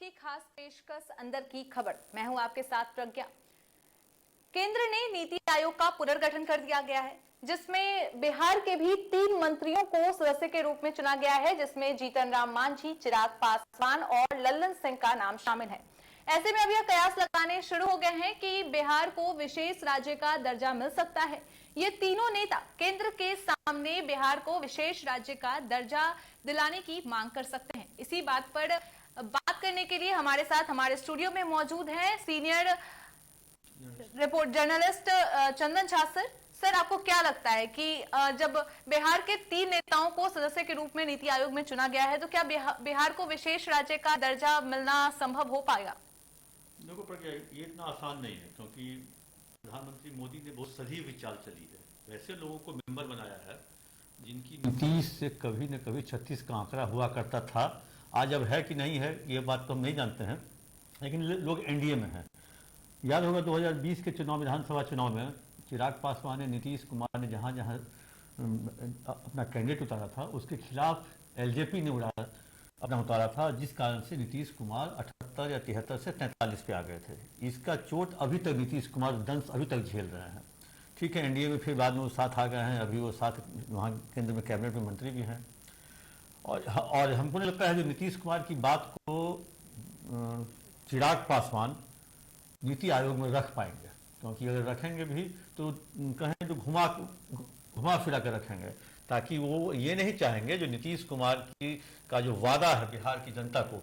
की खास पेशकश अंदर की खबर। मैं हूं आपके साथ प्रज्ञा। केंद्र ने नीति आयोग का पुनर्गठन कर दिया गया है, जिसमें बिहार के भी 3 मंत्रियों को सदस्य के रूप में चुना गया है, जिसमें जीतन राम मांझी, चिराग पासवान और लल्लन सिंह का नाम शामिल है। ऐसे में अब यह कयास लगाने शुरू हो गए हैं कि बिहार को विशेष राज्य का दर्जा मिल सकता है। ये तीनों नेता केंद्र के सामने बिहार को विशेष राज्य का दर्जा दिलाने की मांग कर सकते हैं। इसी बात पर बात करने के लिए हमारे साथ हमारे स्टूडियो में मौजूद है senior report journalist Chandan Jha sir. Sir, आपको क्या लगता है कि जब बिहार के 3 नेताओं को सदस्य के रूप में नीति आयोग में चुना गया है, तो क्या बिहार को विशेष राज्य का दर्जा मिलना संभव हो पाएगा? देखो प्रज्ञा, ये इतना आसान नहीं है, क्योंकि प्रधानमंत्री मोदी ने बहुत सही विचार चली है। वैसे लोगों को मेंबर बनाया है जिनकी नीतीश से कभी न कभी 36 का आंकड़ा हुआ करता था। आज अब है कि नहीं है ये बात तो हम नहीं जानते हैं, लेकिन लोग एनडीए में हैं। याद होगा 2020 के चुनाव, विधानसभा चुनाव में चिराग पासवान ने, नीतीश कुमार ने जहाँ जहाँ अपना कैंडिडेट उतारा था, उसके खिलाफ एलजेपी ने अपना उतारा था, जिस कारण से नीतीश कुमार 78 या 73 से 43 पे आ गए थे। इसका चोट अभी तक नीतीश कुमार दंश अभी तक झेल रहे हैं। ठीक है, एनडीए में फिर बाद में वो साथ आ गए हैं, अभी वो साथ वहाँ केंद्र में कैबिनेट में मंत्री भी हैं। और हमको नहीं लगता है जो नीतीश कुमार की बात को चिराग पासवान नीति आयोग में रख पाएंगे, क्योंकि अगर रखेंगे भी तो कहें तो घुमा फिरा कर रखेंगे, ताकि वो ये नहीं चाहेंगे जो नीतीश कुमार का जो वादा है बिहार की जनता को,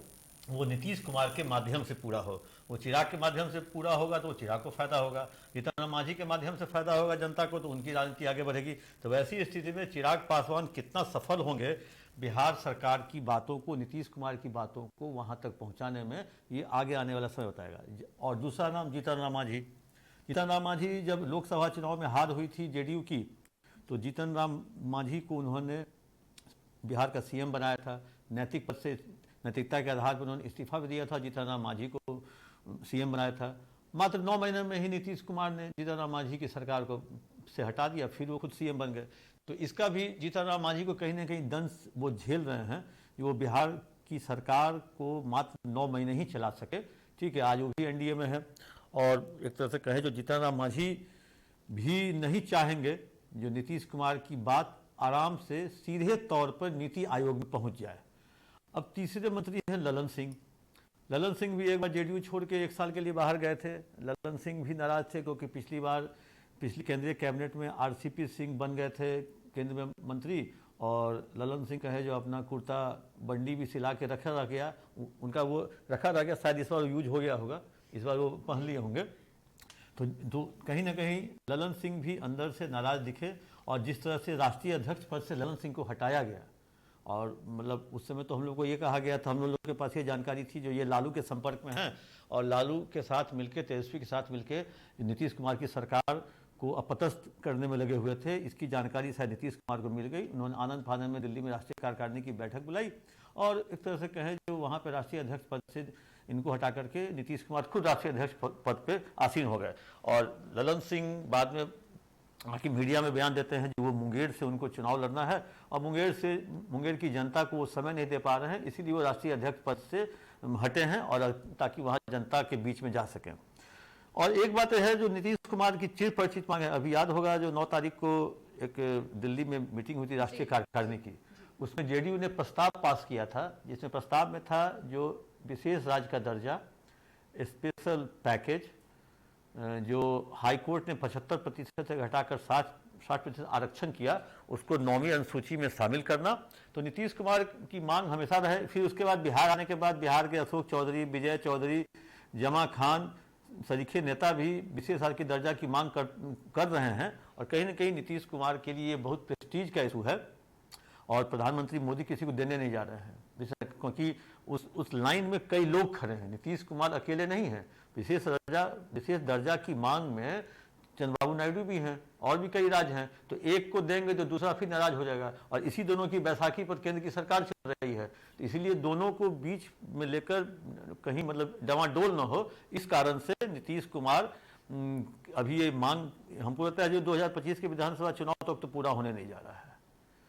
वो नीतीश कुमार के माध्यम से पूरा हो। वो चिराग के माध्यम से पूरा होगा तो वो चिराग को फायदा होगा, जीतन राम मांझी के माध्यम से फायदा होगा जनता को, तो उनकी राजनीति आगे बढ़ेगी। तो वैसी स्थिति में चिराग पासवान कितना सफल होंगे बिहार सरकार की बातों को, नीतीश कुमार की बातों को वहां तक पहुंचाने में, ये आगे आने वाला समय बताएगा। और दूसरा नाम जीतन राम मांझी। जीतन राम मांझी जब लोकसभा चुनाव में हार हुई थी जेडीयू की, तो जीतन राम मांझी को उन्होंने बिहार का सीएम बनाया था। नैतिक पद से, नैतिकता के आधार पर उन्होंने इस्तीफा भी दिया था, जीतन राम मांझी को सीएम बनाया था। मात्र 9 महीने में ही नीतीश कुमार ने जीतन राम मांझी की सरकार को से हटा दिया, फिर वो खुद सीएम बन गए। तो इसका भी जीतन राम मांझी को कहीं ना कहीं दंश वो झेल रहे हैं कि वो बिहार की सरकार को मात्र 9 महीने ही चला सके। ठीक है, आज वो भी एनडीए में है, और एक तरह से कहें जो जीतन राम मांझी भी नहीं चाहेंगे जो नीतीश कुमार की बात आराम से सीधे तौर पर नीति आयोग में पहुंच जाए। अब तीसरे मंत्री हैं लल्लन सिंह। लल्लन सिंह भी एक बार जेडीयू छोड़ के 1 साल के लिए बाहर गए थे। लल्लन सिंह भी नाराज थे, क्योंकि पिछली केंद्रीय कैबिनेट में आरसीपी सिंह बन गए थे केंद्र में मंत्री, और लल्लन सिंह का है जो अपना कुर्ता बंडी भी सिला के रखा रह गया, उनका वो रखा रह गया, शायद इस बार यूज हो गया होगा, इस बार वो पहन लिए होंगे। तो कहीं ना कहीं लल्लन सिंह भी अंदर से नाराज दिखे, और जिस तरह से राष्ट्रीय अध्यक्ष पद से लल्लन सिंह को हटाया गया, और मतलब उस समय तो हम लोग को ये कहा गया था, हम लोग के पास ये जानकारी थी जो ये लालू के संपर्क में हैं, और लालू के साथ मिलकर, तेजस्वी के साथ मिलकर नीतीश कुमार की सरकार को अपदस्थ करने में लगे हुए थे। इसकी जानकारी शायद नीतीश कुमार को मिल गई। उन्होंने आनंद फानंद में दिल्ली में राष्ट्रीय कार्यकारिणी की बैठक बुलाई, और एक तरह से कहें जो वहाँ पर राष्ट्रीय अध्यक्ष पद से इनको हटा करके नीतीश कुमार खुद राष्ट्रीय अध्यक्ष पद पे आसीन हो गए। और लल्लन सिंह बाद में बाकी मीडिया में बयान देते हैं जो वो मुंगेर से उनको चुनाव लड़ना है, और मुंगेर की जनता को वो समय नहीं दे पा रहे हैं, इसीलिए वो राष्ट्रीय अध्यक्ष पद से हटे हैं, और ताकि वहाँ जनता के बीच में जा सकें। और एक बात है जो नीतीश कुमार की चिर परिचित मांग है, अभी याद होगा जो 9 तारीख को एक दिल्ली में मीटिंग हुई थी राष्ट्रीय कार्यकारिणी की, उसमें जेडीयू ने प्रस्ताव पास किया था, जिसमें प्रस्ताव में था जो विशेष राज्य का दर्जा, स्पेशल पैकेज, जो हाई कोर्ट ने 75% से घटाकर 60% आरक्षण किया, उसको 9वीं अनुसूची में शामिल करना। तो नीतीश कुमार की मांग हमेशा रहे। फिर उसके बाद बिहार आने के बाद बिहार के अशोक चौधरी, विजय चौधरी, जमा खान सरीखे नेता भी विशेष राज्य की दर्जा की मांग कर रहे हैं, और कहीं ना कहीं नीतीश कुमार के लिए बहुत प्रेस्टीज का इशू है, और प्रधानमंत्री मोदी किसी को देने नहीं जा रहे हैं, क्योंकि उस लाइन में कई लोग खड़े हैं, नीतीश कुमार अकेले नहीं हैं। विशेष दर्जा की मांग में चंद्रबाबू नायडू भी हैं, और भी कई राज्य हैं, तो एक को देंगे तो दूसरा फिर नाराज हो जाएगा, और इसी दोनों की बैसाखी पर केंद्र की सरकार चल रही है, तो इसीलिए दोनों को बीच में लेकर कहीं मतलब डवाडोल न हो, इस कारण से नीतीश कुमार अभी ये मांग हमको लगता है जो 2025 के विधानसभा चुनाव तक तो पूरा होने नहीं जा रहा है।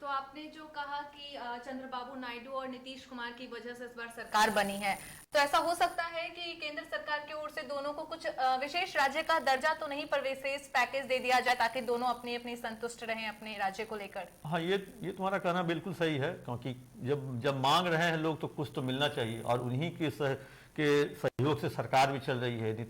तो आपने जो कहा कि चंद्रबाबू नायडू और नीतीश कुमार की वजह से इस बार सरकार बनी है, तो ऐसा हो सकता है कि केंद्र सरकार की ओर से दोनों को कुछ विशेष राज्य का दर्जा तो नहीं पर विशेष पैकेज दे दिया जाए ताकि दोनों अपनी अपनी संतुष्ट रहें अपने राज्य को लेकर। हाँ, ये तुम्हारा कहना बिल्कुल सही है, क्योंकि जब जब मांग रहे हैं लोग तो कुछ तो मिलना चाहिए, और उन्हीं के सहयोग से सरकार भी चल रही है।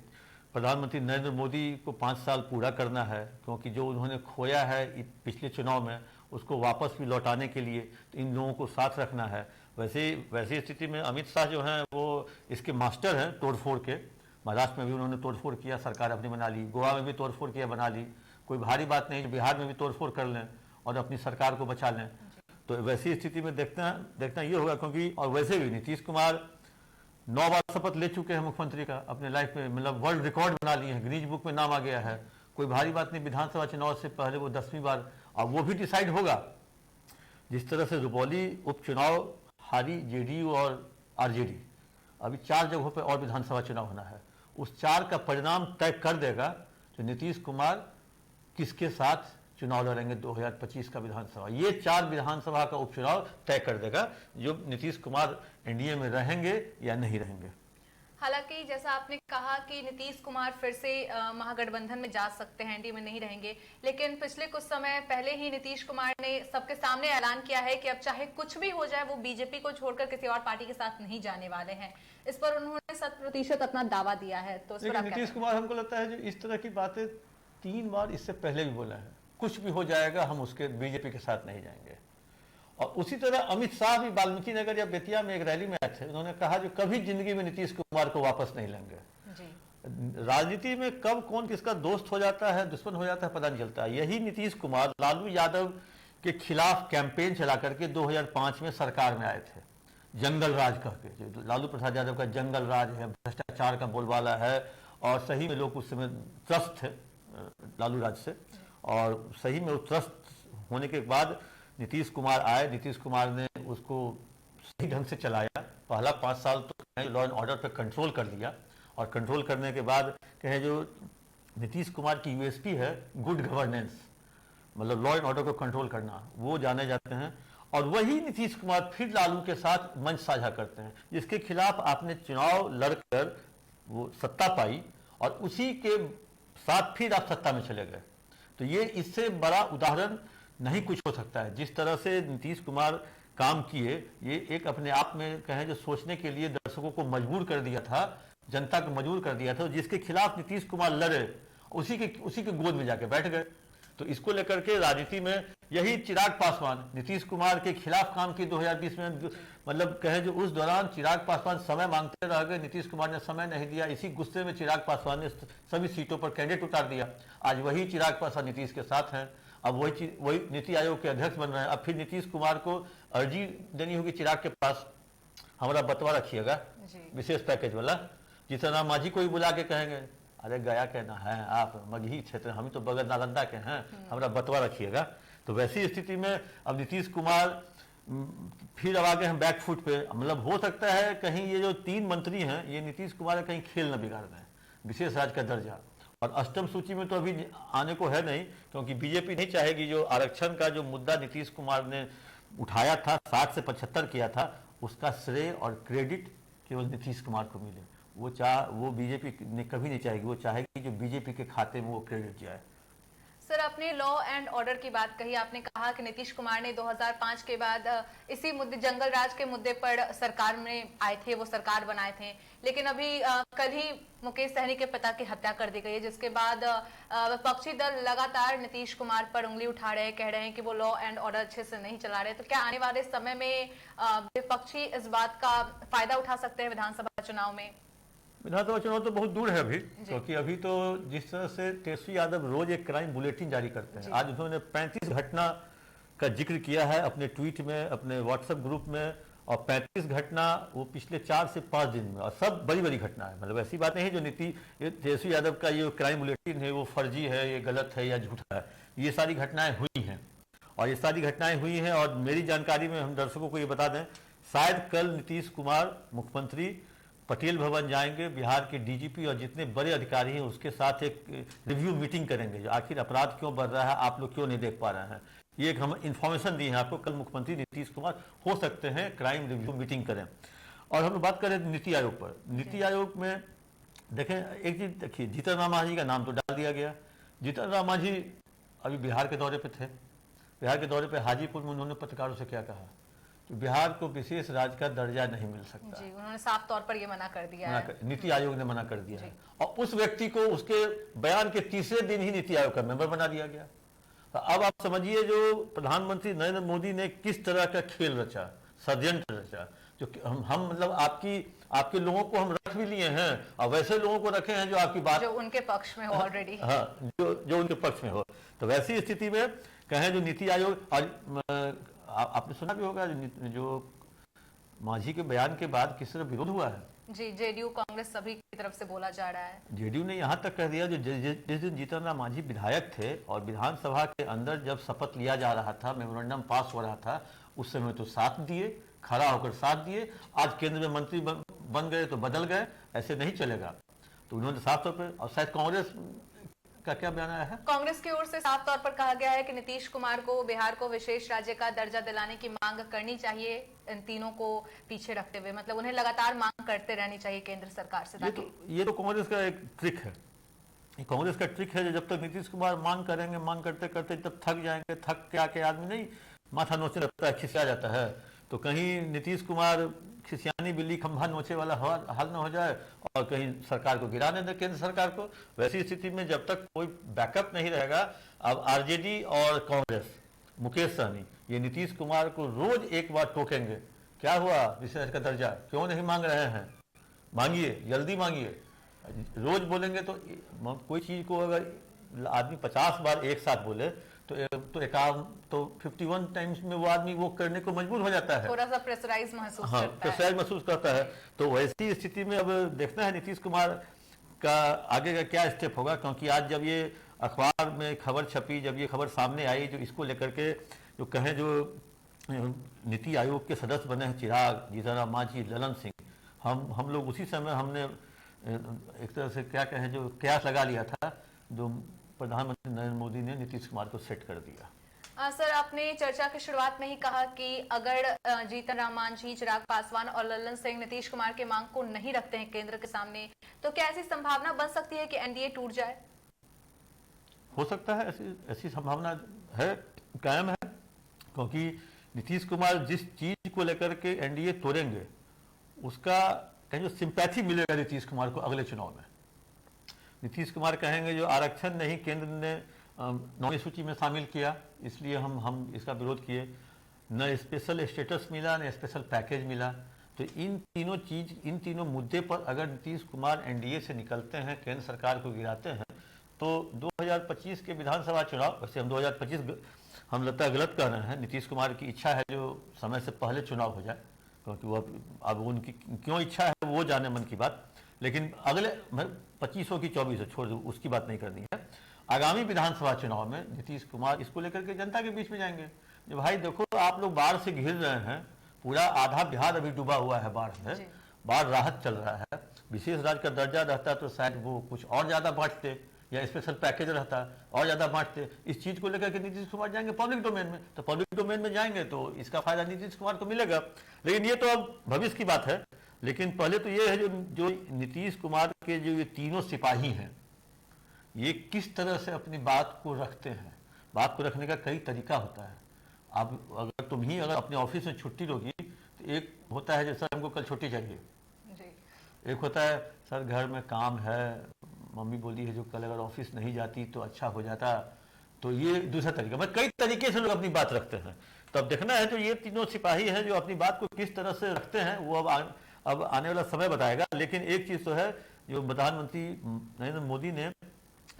प्रधानमंत्री नरेंद्र मोदी को 5 साल पूरा करना है, क्योंकि जो उन्होंने खोया है पिछले चुनाव में उसको वापस भी लौटाने के लिए तो इन लोगों को साथ रखना है। वैसी स्थिति में अमित शाह जो हैं वो इसके मास्टर हैं तोड़फोड़ के। महाराष्ट्र में भी उन्होंने तोड़फोड़ किया, सरकार अपनी बना ली। गोवा में भी तोड़फोड़ किया, बना ली। कोई भारी बात नहीं, बिहार में भी तोड़फोड़ कर लें और अपनी सरकार को बचा लें। तो वैसी स्थिति में देखना ये होगा, क्योंकि और वैसे भी नीतीश कुमार 9 बार शपथ ले चुके हैं मुख्यमंत्री का अपने लाइफ में, मतलब वर्ल्ड रिकॉर्ड बना लिए हैं, गिनीज बुक में नाम आ गया है। कोई भारी बात नहीं, विधानसभा चुनाव से पहले वो 10वीं बार, और वो भी डिसाइड होगा। जिस तरह से रुपौली उपचुनाव हारी जेडीयू और आरजेडी, अभी 4 जगहों पर और विधानसभा चुनाव होना है। उस 4 का परिणाम तय कर देगा जो नीतीश कुमार किसके साथ चुनाव लड़ेंगे 2025 का विधानसभा। ये 4 विधानसभा का उपचुनाव तय कर देगा जो नीतीश कुमार एनडीए में रहेंगे या नहीं रहेंगे। हालांकि जैसा आपने कहा कि नीतीश कुमार फिर से महागठबंधन में जा सकते हैं, एनडीए में नहीं रहेंगे, लेकिन पिछले कुछ समय पहले ही नीतीश कुमार ने सबके सामने ऐलान किया है कि अब चाहे कुछ भी हो जाए वो बीजेपी को छोड़कर किसी और पार्टी के साथ नहीं जाने वाले हैं। इस पर उन्होंने 100% अपना दावा दिया है। तो नीतीश कुमार हमको लगता है जो इस तरह की बातें 3 बार इससे पहले भी बोला है, कुछ भी हो जाएगा हम उसके बीजेपी के साथ नहीं जाएंगे। और उसी तरह अमित शाह भी वाल्मीकि नगर या बेतिया में एक रैली में आए थे, उन्होंने कहा जो कभी जिंदगी में नीतीश कुमार को वापस नहीं लेंगे। राजनीति में कब कौन किसका दोस्त हो जाता है, दुश्मन हो जाता है, पता नहीं चलता। यही नीतीश कुमार लालू यादव के खिलाफ कैंपेन चला करके 2005 में सरकार में आए थे, जंगल राज कह के। जो लालू प्रसाद यादव का जंगल राज है, भ्रष्टाचार का बोलबाला है, और सही में लोग उस समय त्रस्त थे लालू राज से, और सही में वो त्रस्त होने के बाद नीतीश कुमार आए। नीतीश कुमार ने उसको सही ढंग से चलाया। पहला 5 साल तो लॉ एंड ऑर्डर पे कंट्रोल कर लिया, और कंट्रोल करने के बाद कहें जो नीतीश कुमार की यूएसपी है गुड गवर्नेंस, मतलब लॉ एंड ऑर्डर को कंट्रोल करना, वो जाने जाते हैं। और वही नीतीश कुमार फिर लालू के साथ मंच साझा करते हैं, जिसके खिलाफ आपने चुनाव लड़कर वो सत्ता पाई, और उसी के साथ फिर आप सत्ता में चले गए। तो ये इससे बड़ा उदाहरण नहीं कुछ हो सकता है। जिस तरह से नीतीश कुमार काम किए, ये एक अपने आप में कहें जो सोचने के लिए दर्शकों को मजबूर कर दिया था, जनता को मजबूर कर दिया था। जिसके खिलाफ नीतीश कुमार लड़े उसी के गोद में जाके बैठ गए। तो इसको लेकर के राजनीति में यही चिराग पासवान नीतीश कुमार के खिलाफ काम की 2020 में, मतलब कहें जो उस दौरान चिराग पासवान समय मांगते रह गए, नीतीश कुमार ने समय नहीं दिया। इसी गुस्से में चिराग पासवान ने सभी सीटों पर कैंडिडेट उतार दिया। आज वही चिराग पासवान नीतीश के साथ हैं, अब वही नीति आयोग के अध्यक्ष बन रहे हैं। अब फिर नीतीश कुमार को अर्जी देनी होगी चिराग के पास, हमारा बंटवारा रखिएगा विशेष पैकेज वाला। जितना माझी को ही बुला के कहेंगे अरे गया के ना है आप, मगही क्षेत्र, हम तो बगल नालंदा के हैं, हमारा बंटवारा रखिएगा। तो वैसी स्थिति में अब नीतीश कुमार फिर अब आगे हम बैक फुट पे, मतलब हो सकता है कहीं ये जो 3 मंत्री हैं ये नीतीश कुमार कहीं खेल न बिगाड़ दें, विशेष राज्य का दर्जा। और अष्टम सूची में तो अभी आने को है नहीं, क्योंकि बीजेपी नहीं चाहेगी जो आरक्षण का जो मुद्दा नीतीश कुमार ने उठाया था, 60 से 75 किया था, उसका श्रेय और क्रेडिट केवल नीतीश कुमार को मिले। वो बीजेपी ने कभी नहीं चाहेगी, वो चाहेगी जो बीजेपी के खाते में वो क्रेडिट जाए। सर, आपने लॉ एंड ऑर्डर की बात कही। आपने कहा कि नीतीश कुमार ने 2005 के बाद इसी मुद्दे, जंगल राज के मुद्दे पर सरकार में आए थे, वो सरकार बनाए थे। लेकिन अभी कल ही मुकेश सहनी के पिता की हत्या कर दी गई है, जिसके बाद विपक्षी दल लगातार नीतीश कुमार पर उंगली उठा रहे हैं, कह रहे हैं कि वो लॉ एंड ऑर्डर अच्छे से नहीं चला रहे। तो क्या आने वाले समय में विपक्षी इस बात का फायदा उठा सकते हैं विधानसभा चुनाव में? विधानसभा चुनाव तो बहुत दूर है अभी, क्योंकि अभी तो जिस तरह से तेजस्वी यादव रोज एक क्राइम बुलेटिन जारी करते हैं, आज उन्होंने 35 घटना का जिक्र किया है अपने ट्वीट में, अपने व्हाट्सएप ग्रुप में, और 35 घटना वो पिछले 4 से 5 दिन में, और सब बड़ी बड़ी घटना है। मतलब ऐसी बात नहीं है जो तेजस्वी यादव का ये क्राइम बुलेटिन है वो फर्जी है, ये गलत है या झूठा है। ये सारी घटनाएं हुई हैं, और ये सारी घटनाएं हुई हैं। और मेरी जानकारी में हम दर्शकों को ये बता दें, शायद कल नीतीश कुमार मुख्यमंत्री पटेल भवन जाएंगे, बिहार के डीजीपी और जितने बड़े अधिकारी हैं उसके साथ एक रिव्यू मीटिंग करेंगे, जो आखिर अपराध क्यों बढ़ रहा है, आप लोग क्यों नहीं देख पा रहे हैं। ये एक हम इंफॉर्मेशन दी है आपको, कल मुख्यमंत्री नीतीश कुमार हो सकते हैं क्राइम रिव्यू मीटिंग करें। और हम बात करें नीति आयोग पर, नीति आयोग में देखें एक चीज देखिए, जीतन राम मांझी का नाम तो डाल दिया गया। जीतन राम मांझी अभी बिहार के दौरे पे थे, बिहार के दौरे पे हाजीपुर में उन्होंने पत्रकारों से क्या कहा कि बिहार को विशेष राज्य का दर्जा नहीं मिल सकता। जी, उन्होंने साफ तौर पर ये मना कर दिया है। नीति आयोग ने मना कर दिया है, और उस व्यक्ति को उसके बयान के तीसरे दिन ही नीति आयोग का मेंबर बना दिया गया। तो अब आप समझिए जो प्रधानमंत्री नरेंद्र मोदी ने किस तरह का खेल रचा, षड्यंत्र रचा, जो हम मतलब आपके लोगों को हम रख भी लिए हैं और वैसे लोगों को रखे हैं जो आपकी बात, जो उनके पक्ष में हो ऑलरेडी। हाँ, जो उनके पक्ष में हो। तो वैसी स्थिति में कहें जो नीति आयोग, और आपने सुना भी होगा जो मांझी के बयान के बाद किस तरह विरोध हुआ है। जी, जेडीयू कांग्रेस सभी की तरफ से बोला जा रहा है। जेडीयू ने यहाँ तक कह दिया जो जिस दिन जीतन राम मांझी विधायक थे और विधानसभा के अंदर जब शपथ लिया जा रहा था, मेमोरेंडम पास हो रहा था, उस समय तो साथ दिए, खड़ा होकर साथ दिए। आज केंद्र में मंत्री बन गए तो बदल गए, ऐसे नहीं चलेगा। तो उन्होंने साफ तौर पर, और शायद कांग्रेस का क्या बयान आया है, कांग्रेस की ओर से साफ तौर पर कहा गया है कि नीतीश कुमार को बिहार को विशेष राज्य का दर्जा दिलाने की मांग करनी चाहिए, इन तीनों को पीछे रखते हुए, मतलब उन्हें लगातार मांग करते रहनी चाहिए केंद्र सरकार से। ये तो कांग्रेस का एक ट्रिक है, कांग्रेस का ट्रिक है। जब तक नीतीश कुमार मांग करेंगे, मांग करते करते जब थक जाएंगे, थक के आके आदमी नहीं माथा नोचने लगता है, खिसिया जाता है, तो कहीं नीतीश कुमार खिसियानी बिल्ली खंभा नोचे वाला हाल न हो जाए और कहीं सरकार को गिराने दे, केंद्र सरकार को। वैसी स्थिति में जब तक कोई बैकअप नहीं रहेगा, अब आरजेडी और कांग्रेस, मुकेश सहनी, ये नीतीश कुमार को रोज एक बार टोकेंगे, क्या हुआ विशेष का दर्जा क्यों नहीं मांग रहे हैं, मांगिए, जल्दी मांगिए। रोज बोलेंगे तो कोई चीज को अगर आदमी 50 बार एक साथ बोले तो 51 टाइम्स में वो आदमी वो करने को मजबूर हो जाता है, थोड़ा सा प्रेशराइज महसूस हाँ, करता है। प्रेशराइज महसूस करता है। तो वैसी स्थिति में अब देखना है नीतीश कुमार का आगे का क्या स्टेप होगा, क्योंकि आज जब ये अखबार में खबर छपी, जब ये खबर सामने आई, जो इसको लेकर के जो कहें जो नीति आयोग के सदस्य बने हैं चिराग, जीतन राम मांझी, ललन सिंह, हम लोग उसी समय हमने एक तरह से क्या कहें जो कयास लगा लिया था, जो प्रधानमंत्री नरेंद्र मोदी ने नीतीश कुमार को सेट कर दिया। सर, आपने चर्चा की शुरुआत में ही कहा कि अगर जीतन राम मांझी, चिराग पासवान और ललन सिंह नीतीश कुमार के मांग को नहीं रखते हैं केंद्र के सामने, तो क्या ऐसी संभावना बन सकती है कि एनडीए टूट जाए? हो सकता है, ऐसी संभावना है, कायम है, क्योंकि नीतीश कुमार जिस चीज को लेकर के एनडीए तोड़ेंगे उसका कहीं जो सिंपैथी मिलेगा नीतीश कुमार को अगले चुनाव में। नीतीश कुमार कहेंगे जो आरक्षण नहीं केंद्र ने नौवीं सूची में शामिल किया, इसलिए हम इसका विरोध किए, न स्पेशल स्टेटस मिला न स्पेशल पैकेज मिला। तो इन तीनों मुद्दे पर अगर नीतीश कुमार एनडीए से निकलते हैं, केंद्र सरकार को गिराते हैं, तो 2025 के विधानसभा चुनाव, वैसे हम 2025 हम लगता है गलत कह रहे हैं, नीतीश कुमार की इच्छा है जो समय से पहले चुनाव हो जाए, क्योंकि वो अब उनकी क्यों इच्छा है वो जाने मन की बात, लेकिन अगले 25 हो कि 24 हो छोड़ दो, उसकी बात नहीं करनी है। आगामी विधानसभा चुनाव में नीतीश कुमार इसको लेकर के जनता के बीच में जाएंगे, जो भाई देखो आप लोग बाढ़ से घिर रहे हैं, पूरा आधा बिहार अभी डूबा हुआ है बाढ़ में, बाढ़ राहत चल रहा है, विशेष राज्य का दर्जा रहता तो शायद वो कुछ और ज्यादा बांटते, या स्पेशल पैकेज रहता और ज्यादा बांटते। इस चीज को लेकर के नीतीश कुमार जाएंगे पब्लिक डोमेन में, तो पब्लिक डोमेन में जाएंगे तो इसका फायदा नीतीश कुमार को मिलेगा। लेकिन ये तो अब भविष्य की बात है। लेकिन पहले तो ये है जो नीतीश कुमार के जो ये तीनों सिपाही हैं, ये किस तरह से अपनी बात को रखते हैं। बात को रखने का कई तरीका होता है। अब अगर तुम ही अगर अपने ऑफिस में छुट्टी लोगी तो एक होता है जैसा हमको कल छुट्टी चाहिए, एक होता है सर घर में काम है, मम्मी बोली है जो कल अगर ऑफिस नहीं जाती तो अच्छा हो जाता, तो ये दूसरा तरीका। मतलब कई तरीके से लोग अपनी बात रखते हैं। तो अब देखना है जो ये तीनों सिपाही हैं जो अपनी बात को किस तरह से रखते हैं, वो अब आने वाला समय बताएगा। लेकिन एक चीज तो है जो प्रधानमंत्री नरेंद्र मोदी ने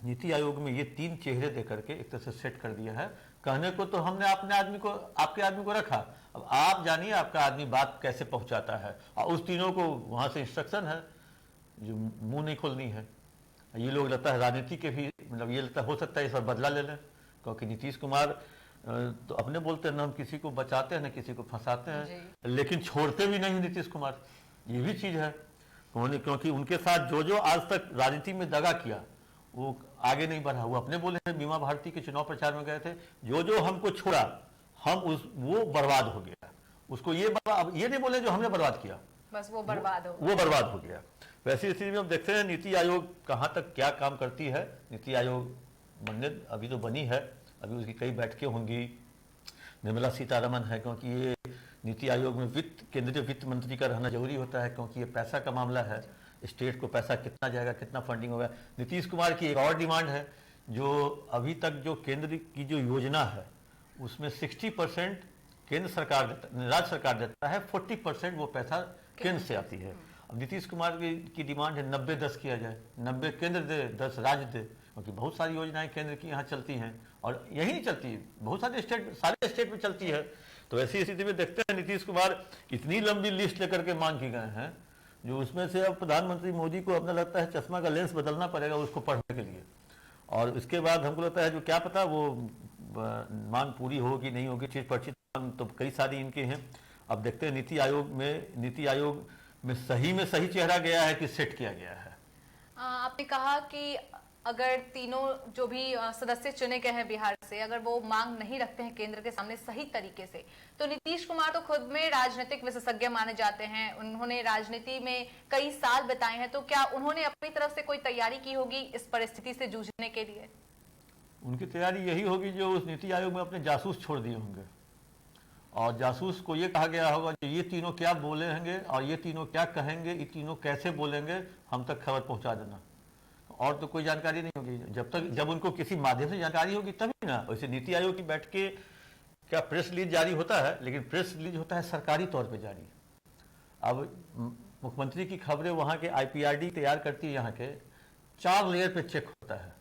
नीति आयोग में ये 3 चेहरे देकर के एक तरह से सेट कर दिया है। कहने को तो हमने अपने आदमी को, आपके आदमी को रखा, अब आप जानिए आपका आदमी बात कैसे पहुंचाता है। और उस तीनों को वहां से इंस्ट्रक्शन है जो मुंह नहीं खोलनी है। ये लोग लगता है राजनीति के भी, मतलब ये लगता हो सकता है इस पर बदला ले लें, क्योंकि नीतीश कुमार तो अपने बोलते हैं ना हम किसी को बचाते हैं ना किसी को फंसाते हैं, लेकिन छोड़ते भी नहीं नीतीश कुमार, ये भी चीज है। क्योंकि उनके साथ जो आज तक राजनीति में दगा किया वो आगे नहीं बढ़ा। वो अपने बोले हैं, बीमा भारती के चुनाव प्रचार में गए थे, जो जो हमको छोड़ा हम वो बर्बाद हो गया। उसको ये नहीं बोले जो हमने बर्बाद किया, बस वो बर्बाद हो वो बर्बाद हो गया। वैसी स्थिति में हम देखते हैं नीति आयोग कहाँ तक क्या काम करती है। नीति आयोग बनने अभी तो बनी है, अभी उसकी कई बैठकें होंगी। निर्मला सीतारमन है, क्योंकि ये नीति आयोग में केंद्रीय वित्त मंत्री का रहना जरूरी होता है, क्योंकि ये पैसा का मामला है। स्टेट को पैसा कितना जाएगा, कितना फंडिंग होगा। नीतीश कुमार की एक और डिमांड है, जो अभी तक जो केंद्र की जो योजना है उसमें 60% केंद्र सरकार राज्य सरकार देता है, 40% वो पैसा केंद्र से आती है। अब नीतीश कुमार की डिमांड है 90-10 किया जाए, 90 केंद्र दे 10 राज्य दे, क्योंकि बहुत सारी योजनाएं केंद्र की यहाँ चलती हैं और यही नहीं चलती, बहुत सारे स्टेट में चलती है। तो ऐसी स्थिति में देखते हैं नीतीश कुमार इतनी लंबी लिस्ट लेकर के मांग की गए हैं, जो उसमें से अब प्रधानमंत्री मोदी को अपना लगता है चश्मा का लेंस बदलना पड़ेगा उसको पढ़ने के लिए। और उसके बाद हमको लगता है जो क्या पता वो मांग पूरी होगी नहीं होगी, चीज परिचित तो कई सारी इनके हैं। अब देखते हैं नीति आयोग में सही चेहरा गया है कि सेट किया गया है। आपने कहा कि अगर तीनों जो भी सदस्य चुने गए हैं बिहार से, अगर वो मांग नहीं रखते हैं केंद्र के सामने सही तरीके से, तो नीतीश कुमार तो खुद में राजनीतिक विशेषज्ञ माने जाते हैं, उन्होंने राजनीति में कई साल बिताए हैं, तो क्या उन्होंने अपनी तरफ से कोई तैयारी की होगी इस परिस्थिति से जूझने के लिए? उनकी तैयारी यही होगी जो उस नीति आयोग में अपने जासूस छोड़ दिए होंगे, और जासूस को ये कहा गया होगा कि ये तीनों क्या बोलेंगे और ये तीनों क्या कहेंगे, ये तीनों कैसे बोलेंगे, हम तक खबर पहुंचा देना। और तो कोई जानकारी नहीं होगी। जब उनको किसी माध्यम से जानकारी होगी तभी ना। वैसे नीति आयोग की बैठ के क्या प्रेस रिलीज जारी होता है, लेकिन प्रेस रिलीज होता है सरकारी तौर पे जारी। अब मुख्यमंत्री की खबरें वहाँ के IPRD तैयार करती है, यहाँ के 4 लेयर पे चेक होता है,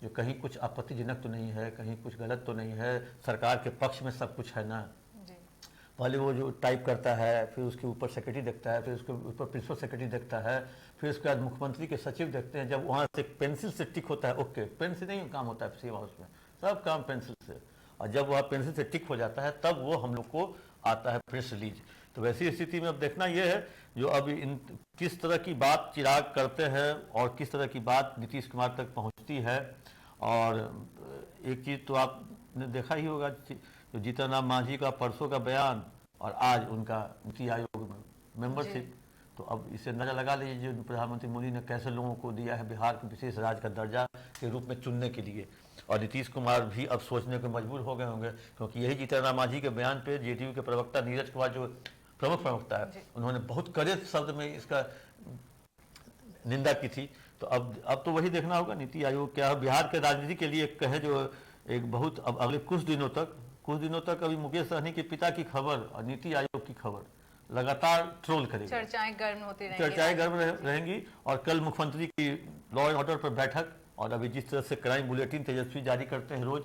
जो कहीं कुछ आपत्तिजनक तो नहीं है, कहीं कुछ गलत तो नहीं है, सरकार के पक्ष में सब कुछ है ना। पहले वो जो टाइप करता है, फिर उसके ऊपर सेक्रेटरी देखता है, फिर उसके ऊपर प्रिंसिपल सेक्रेटरी देखता है, फिर उसके बाद मुख्यमंत्री के सचिव देखते हैं। जब वहाँ से पेंसिल से टिक होता है, ओके, पेन से नहीं काम होता है सीएम हाउस में, सब काम पेंसिल से, और जब वह पेंसिल से टिक हो जाता है तब वो हम लोग को आता है प्रेस रिलीज। तो वैसी स्थिति में अब देखना यह है जो अब इन किस तरह की बात चिराग करते हैं और किस तरह की बात नीतीश कुमार तक पहुँचती है। और एक चीज़ तो आपने देखा ही होगा, तो जीतन राम मांझी का परसों का बयान और आज उनका नीति आयोग में मेंबरशिप, तो अब इससे अंदाजा लगा लीजिए जो प्रधानमंत्री मोदी ने कैसे लोगों को दिया है बिहार को विशेष राज्य का दर्जा के रूप में चुनने के लिए। और नीतीश कुमार भी अब सोचने को मजबूर हो गए होंगे, क्योंकि यही जीतन राम मांझी के बयान पे JDU के प्रवक्ता नीरज कुमार जो प्रमुख प्रवक्ता है, उन्होंने बहुत कड़े शब्द में इसका निंदा की थी। तो अब तो वही देखना होगा नीति आयोग क्या बिहार के राजनीति के लिए कहे, जो एक बहुत अब अगले कुछ दिनों तक अभी मुकेश सहनी के पिता की खबर और नीति आयोग की खबर लगातार ट्रोल करेगी, चर्चाएं गर्म होती रहेंगी। और कल मुख्यमंत्री की लॉ एंड ऑर्डर पर बैठक, और अभी जिस तरह से क्राइम बुलेटिन तेजस्वी जारी करते हैं रोज,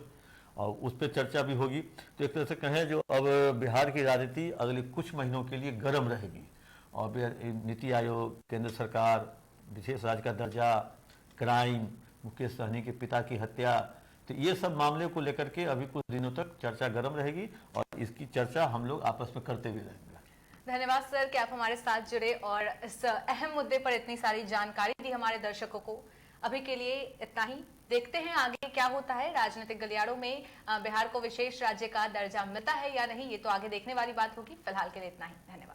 और उस पर चर्चा भी होगी। तो एक तरह से कहें जो अब बिहार की राजनीति अगले कुछ महीनों के लिए गर्म रहेगी। और नीति आयोग, केंद्र सरकार, विशेष राज्य का दर्जा, क्राइम, मुकेश सहनी के पिता की हत्या, तो ये सब मामले को लेकर के अभी कुछ दिनों तक चर्चा गर्म रहेगी और इसकी चर्चा हम लोग आपस में करते भी रहेंगे। धन्यवाद सर कि आप हमारे साथ जुड़े और इस अहम मुद्दे पर इतनी सारी जानकारी दी हमारे दर्शकों को। अभी के लिए इतना ही, देखते हैं आगे क्या होता है। राजनीतिक गलियारों में बिहार को विशेष राज्य का दर्जा मिलता है या नहीं, ये तो आगे देखने वाली बात होगी। फिलहाल के लिए इतना ही, धन्यवाद।